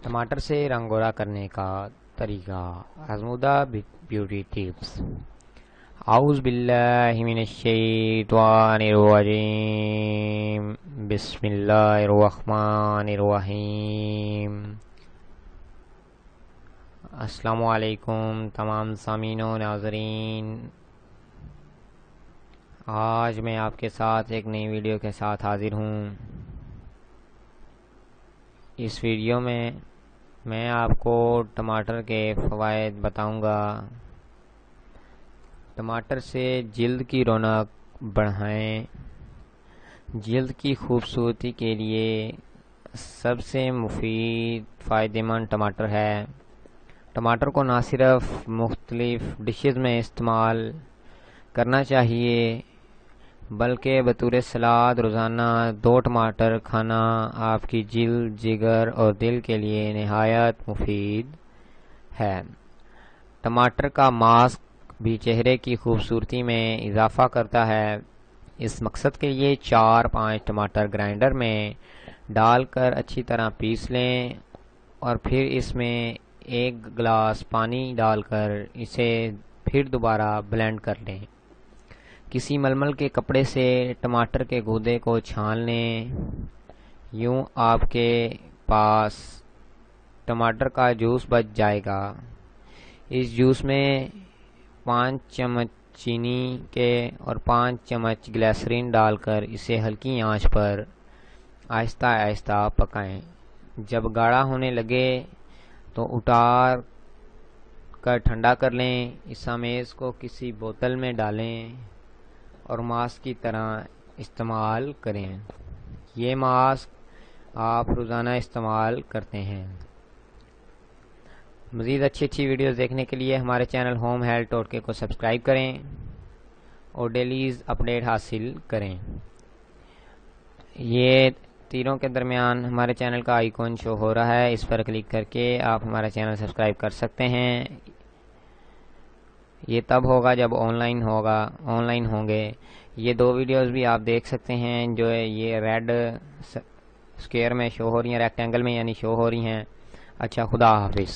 ٹماٹر سے رنگورا کرنے کا طریقہ، آزمودہ بیوٹی ٹپس۔ اعوذ باللہ من الشیطان الرجیم، بسم اللہ الرحمن الرحیم۔ السلام علیکم تمام سامعین و ناظرین، آج میں آپ کے ساتھ ایک نئی ویڈیو کے ساتھ حاضر ہوں۔ اس ویڈیو میں آپ کو ٹماٹر کے فوائد بتاؤں گا۔ ٹماٹر سے جلد کی رونق بڑھائیں۔ جلد کی خوبصورتی کے لیے سب سے مفید فائدہ مند ٹماٹر ہے۔ ٹماٹر کو نہ صرف مختلف ڈشز میں استعمال کرنا چاہیے بلکہ بطور سلاد روزانہ 2 ٹماٹر کھانا آپ کی جلد، جگر اور دل کے لیے نہایت مفید ہے۔ ٹماٹر کا ماسک بھی چہرے کی خوبصورتی میں اضافہ کرتا ہے۔ اس مقصد کے لیے 4-5 ٹماٹر گرائنڈر میں ڈال کر اچھی طرح پیس لیں اور پھر اس میں 1 گلاس پانی ڈال کر اسے پھر دوبارہ بلینڈ کر لیں۔ کسی ململ کے کپڑے سے ٹماٹر کے گودے کو چھان لیں، یوں آپ کے پاس ٹماٹر کا جوس بچ جائے گا۔ اس جوس میں 5 چمچ چینی کے اور 5 چمچ گلیسرین ڈال کر اسے ہلکی آنچ پر آہستہ آہستہ پکائیں۔ جب گاڑھا ہونے لگے تو اتار کر ٹھنڈا کر لیں۔ اس آمیز کو کسی بوتل میں ڈالیں اور ماسک کی طرح استعمال کریں۔ یہ ماسک آپ روزانہ استعمال کرتے ہیں۔ مزید اچھی ویڈیوز دیکھنے کے لیے ہمارے چینل ہوم ہیلتھ ٹوٹکے کو سبسکرائب کریں اور ڈیلیز اپڈیٹ حاصل کریں۔ یہ تیروں کے درمیان ہمارے چینل کا آئیکن شو ہو رہا ہے، اس پر کلک کر کے آپ ہمارا چینل سبسکرائب کر سکتے ہیں۔ یہ تب ہوگا جب آن لائن ہوں گے۔ یہ 2 ویڈیوز بھی آپ دیکھ سکتے ہیں جو یہ ریڈ اسکوئر میں شو ہو رہی ہیں، ریکٹینگل میں یعنی شو ہو رہی ہیں۔ اچھا، خدا حافظ۔